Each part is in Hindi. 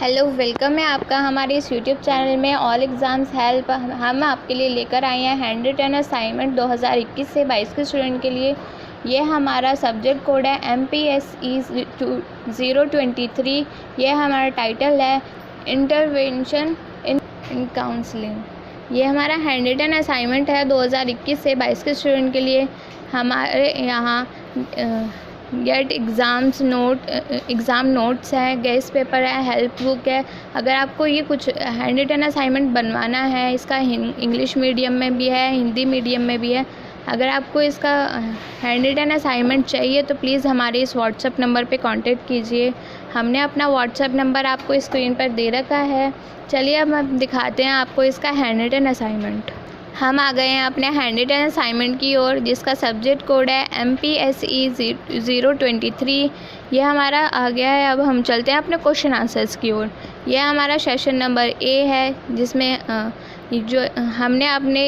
हेलो, वेलकम है आपका हमारे इस यूट्यूब चैनल में ऑल एग्ज़ाम्स हेल्प। हम आपके लिए लेकर आए हैं हैंड रिटन असाइनमेंट 2021 से 22 के स्टूडेंट के लिए। ये हमारा सब्जेक्ट कोड है MPSE 023। ये हमारा टाइटल है इंटरवेंशन इन काउंसलिंग। ये हमारा हैंड रिटन असाइनमेंट है 2021 से 22 के स्टूडेंट के लिए। हमारे यहाँ गेट एग्ज़ाम नोट्स है, गेस्ट पेपर है, हेल्प बुक है। अगर आपको ये कुछ हैंड रिटन असाइनमेंट बनवाना है, इसका इंग्लिश मीडियम में भी है, हिंदी मीडियम में भी है। अगर आपको इसका हैंड रिटन असाइनमेंट चाहिए तो प्लीज़ हमारे इस व्हाट्सएप नंबर पे कांटेक्ट कीजिए। हमने अपना व्हाट्सएप नंबर आपको स्क्रीन पर दे रखा है। चलिए अब हम दिखाते हैं आपको इसका हैंड रिटन असाइनमेंट। हम आ गए हैं अपने हैंड रिटन असाइनमेंट की ओर, जिसका सब्जेक्ट कोड है MPSE 023। ये हमारा आ गया है। अब हम चलते हैं अपने क्वेश्चन आंसर्स की ओर। यह हमारा सेशन नंबर A है, जिसमें जो हमने अपने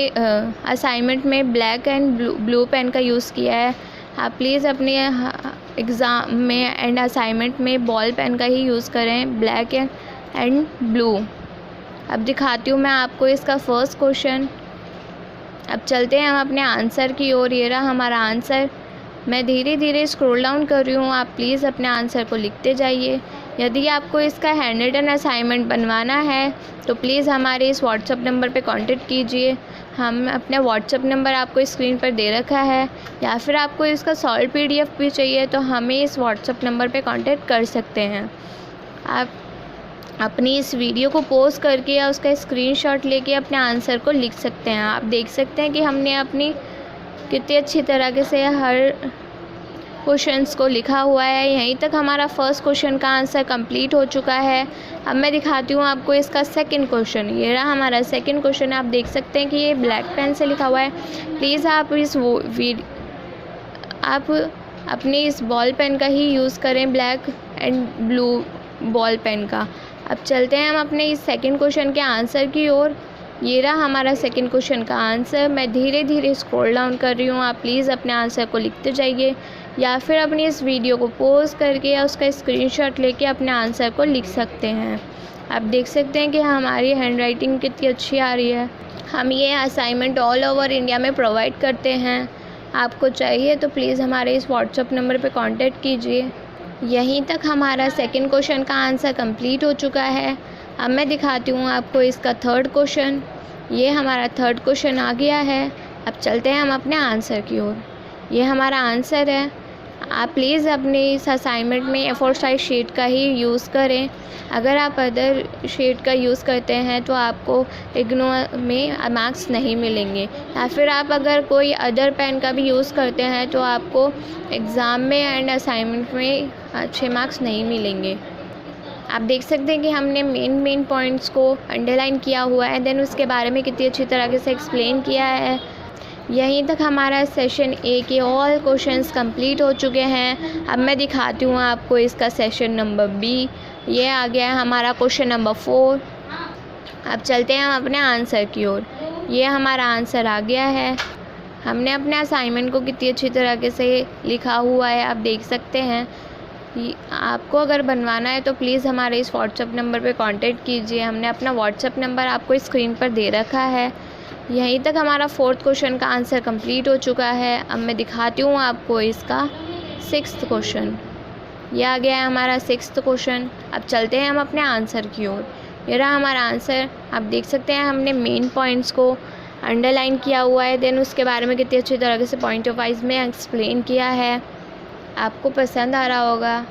असाइनमेंट में ब्लैक एंड ब्लू पेन का यूज़ किया है। आप प्लीज़ अपने एग्ज़ाम में एंड असाइनमेंट में बॉल पेन का ही यूज़ करें, ब्लैक एंड ब्लू। अब दिखाती हूँ मैं आपको इसका फर्स्ट क्वेश्चन। अब चलते हैं हम अपने आंसर की ओर। ये रहा हमारा आंसर। मैं धीरे धीरे स्क्रॉल डाउन कर रही हूँ, आप प्लीज़ अपने आंसर को लिखते जाइए। यदि आपको इसका हैंड रिटन असाइनमेंट बनवाना है तो प्लीज़ हमारे इस व्हाट्सएप नंबर पे कांटेक्ट कीजिए। हम अपना व्हाट्सएप नंबर आपको स्क्रीन पर दे रखा है, या फिर आपको इसका सॉल्व PDF भी चाहिए तो हमें इस व्हाट्सएप नंबर पे कांटेक्ट कर सकते हैं। आप अपनी इस वीडियो को पॉज करके या उसका स्क्रीनशॉट लेके अपने आंसर को लिख सकते हैं। आप देख सकते हैं कि हमने अपनी कितनी अच्छी तरीके से हर क्वेश्चंस को लिखा हुआ है। यहीं तक हमारा फर्स्ट क्वेश्चन का आंसर कंप्लीट हो चुका है। अब मैं दिखाती हूँ आपको इसका सेकंड क्वेश्चन। ये रहा हमारा सेकंड क्वेश्चन। आप देख सकते हैं कि ये ब्लैक पेन से लिखा हुआ है। प्लीज़ आप अपनी इस बॉल पेन का ही यूज़ करें, black and blue ball pen का। अब चलते हैं हम अपने इस सेकंड क्वेश्चन के आंसर की ओर। ये रहा हमारा सेकंड क्वेश्चन का आंसर। मैं धीरे धीरे स्क्रॉल डाउन कर रही हूँ, आप प्लीज़ अपने आंसर को लिखते जाइए, या फिर अपनी इस वीडियो को पॉज करके या उसका स्क्रीनशॉट लेके अपने आंसर को लिख सकते हैं। आप देख सकते हैं कि हमारी हैंडराइटिंग कितनी अच्छी आ रही है। हम ये असाइनमेंट ऑल ओवर इंडिया में प्रोवाइड करते हैं। आपको चाहिए तो प्लीज़ हमारे इस व्हाट्सएप नंबर पर कॉन्टेक्ट कीजिए। यहीं तक हमारा सेकंड क्वेश्चन का आंसर कंप्लीट हो चुका है। अब मैं दिखाती हूँ आपको इसका थर्ड क्वेश्चन। ये हमारा थर्ड क्वेश्चन आ गया है। अब चलते हैं हम अपने आंसर की ओर। ये हमारा आंसर है। आप प्लीज़ अपने इस असाइनमेंट में A4 साइज शीट का ही यूज़ करें। अगर आप अदर शीट का यूज़ करते हैं तो आपको इग्नोर में मार्क्स नहीं मिलेंगे, या फिर आप अगर कोई अदर पेन का भी यूज़ करते हैं तो आपको एग्ज़ाम में एंड असाइनमेंट में अच्छे मार्क्स नहीं मिलेंगे। आप देख सकते हैं कि हमने मेन पॉइंट्स को अंडरलाइन किया हुआ है, देन उसके बारे में कितनी अच्छी तरीके से एक्सप्लेन किया है। यहीं तक हमारा सेशन A के ऑल क्वेश्चंस कंप्लीट हो चुके हैं। अब मैं दिखाती हूँ आपको इसका सेशन नंबर B। ये आ गया है हमारा क्वेश्चन नंबर 4। अब चलते हैं हम अपने आंसर की ओर। ये हमारा आंसर आ गया है। हमने अपने असाइनमेंट को कितनी अच्छी तरीके से लिखा हुआ है, आप देख सकते हैं। आपको अगर बनवाना है तो प्लीज़ हमारे इस व्हाट्सएप नंबर पे कांटेक्ट कीजिए। हमने अपना व्हाट्सएप नंबर आपको स्क्रीन पर दे रखा है। यहीं तक हमारा फोर्थ क्वेश्चन का आंसर कंप्लीट हो चुका है। अब मैं दिखाती हूँ आपको इसका सिक्स्थ क्वेश्चन। यह आ गया है हमारा सिक्स्थ क्वेश्चन। अब चलते हैं हम अपने आंसर की ओर। ये रहा हमारा आंसर। आप देख सकते हैं हमने मेन पॉइंट्स को अंडरलाइन किया हुआ है, देन उसके बारे में कितनी अच्छी तरीके से पॉइंट ऑफ वाइज में एक्सप्लेन किया है। आपको पसंद आ रहा होगा।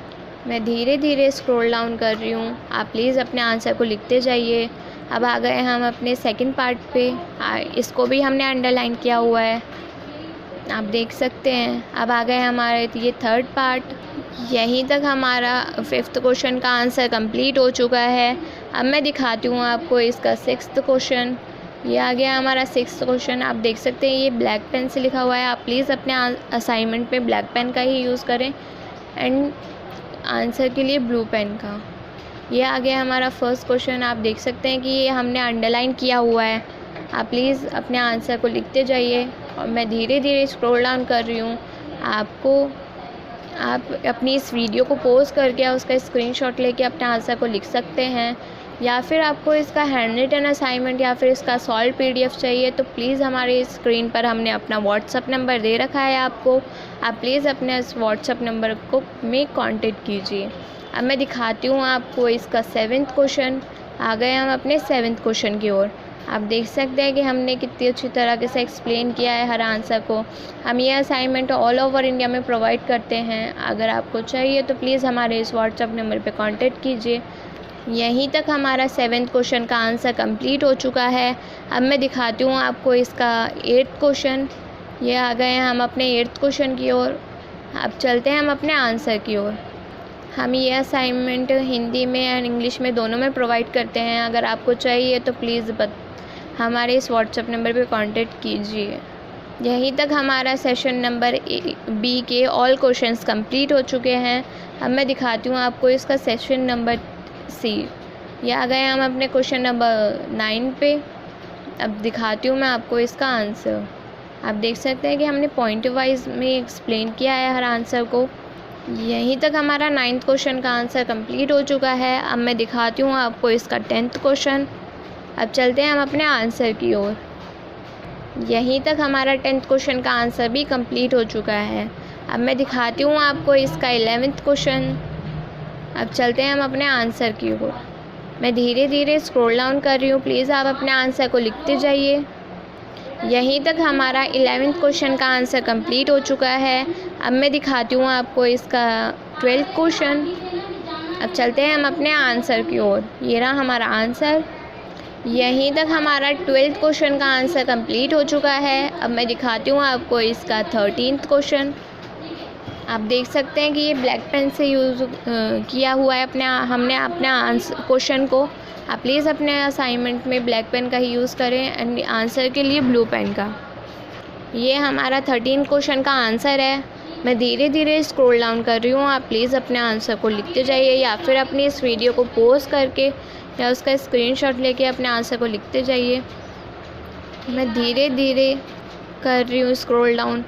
मैं धीरे धीरे स्क्रॉल डाउन कर रही हूँ, आप प्लीज़ अपने आंसर को लिखते जाइए। अब आ गए हम अपने सेकंड पार्ट पे। इसको भी हमने अंडरलाइन किया हुआ है, आप देख सकते हैं। अब आ गए हमारे ये थर्ड पार्ट। यहीं तक हमारा फिफ्थ क्वेश्चन का आंसर कंप्लीट हो चुका है। अब मैं दिखाती हूँ आपको इसका सिक्स्थ क्वेश्चन। ये आ गया हमारा सिक्स्थ क्वेश्चन। आप देख सकते हैं ये ब्लैक पेन से लिखा हुआ है। आप प्लीज़ अपने असाइनमेंट में ब्लैक पेन का ही यूज़ करें एंड आंसर के लिए ब्लू पेन का। ये आ गया हमारा फर्स्ट क्वेश्चन। आप देख सकते हैं कि ये हमने अंडरलाइन किया हुआ है। आप प्लीज़ अपने आंसर को लिखते जाइए, और मैं धीरे धीरे स्क्रॉल डाउन कर रही हूँ। आपको आप अपनी इस वीडियो को पॉज करके उसका स्क्रीनशॉट लेके अपने आंसर को लिख सकते हैं, या फिर आपको इसका हैंड रिटन असाइनमेंट या फिर इसका सॉल्व PDF चाहिए तो प्लीज़ हमारे स्क्रीन पर हमने अपना व्हाट्सअप नंबर दे रखा है आपको। आप प्लीज़ अपने इस व्हाट्सअप नंबर को में कांटेक्ट कीजिए। अब मैं दिखाती हूँ आपको इसका 7th क्वेश्चन। आ गए हम अपने 7th क्वेश्चन की ओर। आप देख सकते हैं कि हमने कितनी अच्छी तरीके से एक्सप्लेन किया है हर आंसर को। हम ये असाइनमेंट ऑल ओवर इंडिया में प्रोवाइड करते हैं। अगर आपको चाहिए तो प्लीज़ हमारे इस व्हाट्सअप नंबर पे कांटेक्ट कीजिए। यहीं तक हमारा 7th क्वेश्चन का आंसर कंप्लीट हो चुका है। अब मैं दिखाती हूँ आपको इसका 8th क्वेश्चन। ये आ गए हम अपने 8th क्वेश्चन की ओर। अब चलते हैं हम अपने आंसर की ओर। हम ये असाइनमेंट हिंदी में एंड इंग्लिश में दोनों में प्रोवाइड करते हैं। अगर आपको चाहिए तो प्लीज़ हमारे इस व्हाट्सएप नंबर पे कांटेक्ट कीजिए। यहीं तक हमारा सेशन नंबर B के ऑल क्वेश्चंस कंप्लीट हो चुके हैं। अब मैं दिखाती हूँ आपको इसका सेशन नंबर C। ये आ गए हम अपने क्वेश्चन नंबर 9 पे। अब दिखाती हूँ मैं आपको इसका आंसर। आप देख सकते हैं कि हमने पॉइंट वाइज में एक्सप्लेन किया है हर आंसर को। यहीं तक हमारा 9th क्वेश्चन का आंसर कंप्लीट हो चुका है। अब मैं दिखाती हूँ आपको इसका 10th क्वेश्चन। अब चलते हैं हम अपने आंसर की ओर। यहीं तक हमारा 10th क्वेश्चन का आंसर भी कंप्लीट हो चुका है। अब मैं दिखाती हूँ आपको इसका 11th क्वेश्चन। अब चलते हैं हम अपने आंसर की ओर। मैं धीरे धीरे स्क्रॉल डाउन कर रही हूँ, प्लीज़ आप अपने आंसर को लिखते जाइए। यहीं तक हमारा 11th क्वेश्चन का आंसर कंप्लीट हो चुका है। अब मैं दिखाती हूँ आपको इसका 12th क्वेश्चन। अब चलते हैं हम अपने आंसर की ओर। ये रहा हमारा आंसर। यहीं तक हमारा 12th क्वेश्चन का आंसर कंप्लीट हो चुका है। अब मैं दिखाती हूँ आपको इसका 13th क्वेश्चन। आप देख सकते हैं कि ये ब्लैक पेन से यूज़ किया हुआ है हमने अपने आंसर क्वेश्चन को। आप प्लीज़ अपने असाइनमेंट में ब्लैक पेन का ही यूज़ करें एंड आंसर के लिए ब्लू पेन का। ये हमारा 13 क्वेश्चन का आंसर है। मैं धीरे धीरे स्क्रॉल डाउन कर रही हूँ, आप प्लीज़ अपने आंसर को लिखते जाइए, या फिर अपनी इस वीडियो को पॉज करके या उसका स्क्रीनशॉट लेके अपने आंसर को लिखते जाइए। मैं धीरे धीरे कर रही हूँ स्क्रॉल डाउन।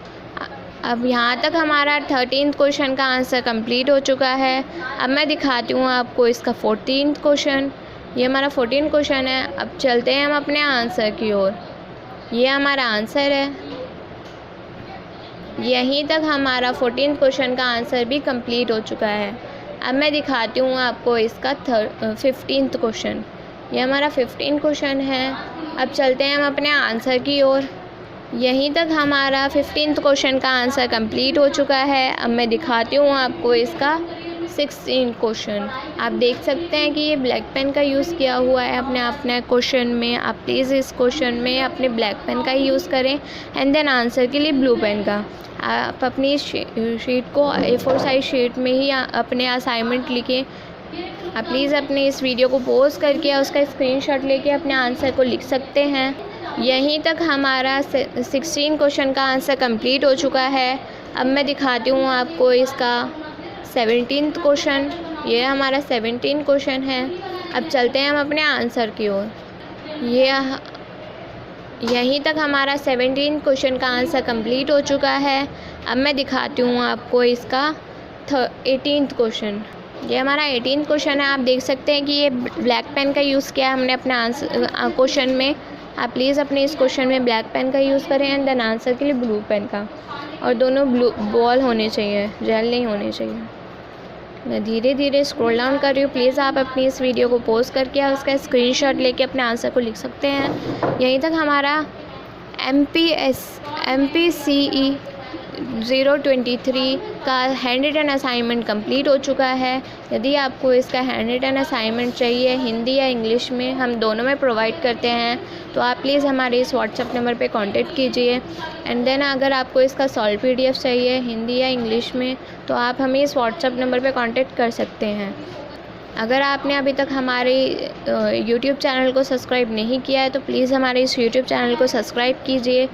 अब यहाँ तक हमारा 13th क्वेश्चन का आंसर कंप्लीट हो चुका है। अब मैं दिखाती हूँ आपको इसका 14th क्वेश्चन। ये हमारा 14th क्वेश्चन है। अब चलते हैं हम अपने आंसर की ओर। ये हमारा आंसर है। यहीं तक हमारा 14th क्वेश्चन का आंसर भी कंप्लीट हो चुका है। अब मैं दिखाती हूँ आपको इसका 15th क्वेश्चन। ये हमारा 15th क्वेश्चन है। अब चलते हैं हम अपने आंसर की ओर। यहीं तक हमारा 15th क्वेश्चन का आंसर कंप्लीट हो चुका है। अब मैं दिखाती हूँ आपको इसका 16th क्वेश्चन। आप देख सकते हैं कि ये ब्लैक पेन का यूज़ किया हुआ है अपने क्वेश्चन में। आप प्लीज़ इस क्वेश्चन में अपने ब्लैक पेन का ही यूज़ करें एंड देन आंसर के लिए ब्लू पेन का। आप अपनी शीट को A4 साइज शीट में ही अपने असाइनमेंट लिखें। आप प्लीज़ अपने इस वीडियो को पॉज करके या उसका स्क्रीनशॉट लेके अपने आंसर को लिख सकते हैं। यहीं तक हमारा 16 क्वेश्चन का आंसर कंप्लीट हो चुका है। अब मैं दिखाती हूँ आपको इसका 17th क्वेश्चन। ये हमारा 17 क्वेश्चन है। अब चलते हैं हम अपने आंसर की ओर। यहीं तक हमारा 17 क्वेश्चन का आंसर कंप्लीट हो चुका है। अब मैं दिखाती हूँ आपको इसका 18th क्वेश्चन। ये हमारा 18th क्वेश्चन है। आप देख सकते हैं कि ये ब्लैक पेन का यूज़ किया है हमने अपने आंसर क्वेश्चन में। आप प्लीज़ अपने इस क्वेश्चन में ब्लैक पेन का यूज़ करें एंड देन आंसर के लिए ब्लू पेन का, और दोनों ब्लू बॉल होने चाहिए, जेल नहीं होने चाहिए। मैं धीरे धीरे स्क्रॉल डाउन कर रही हूँ, प्लीज़ आप अपनी इस वीडियो को पॉज करके या उसका स्क्रीनशॉट लेके अपने आंसर को लिख सकते हैं। यहीं तक हमारा MPCE 023 का हैंड रिटन असाइनमेंट कंप्लीट हो चुका है। यदि आपको इसका हैंड रिटन असाइनमेंट चाहिए हिंदी या इंग्लिश में, हम दोनों में प्रोवाइड करते हैं, तो आप प्लीज़ हमारे इस व्हाट्सएप नंबर पे कांटेक्ट कीजिए। एंड देन अगर आपको इसका सॉल्व PDF चाहिए हिंदी या इंग्लिश में, तो आप हमें इस व्हाट्सएप नंबर पे कांटेक्ट कर सकते हैं। अगर आपने अभी तक हमारे YouTube चैनल को सब्सक्राइब नहीं किया है तो प्लीज़ हमारे इस YouTube चैनल को सब्सक्राइब कीजिए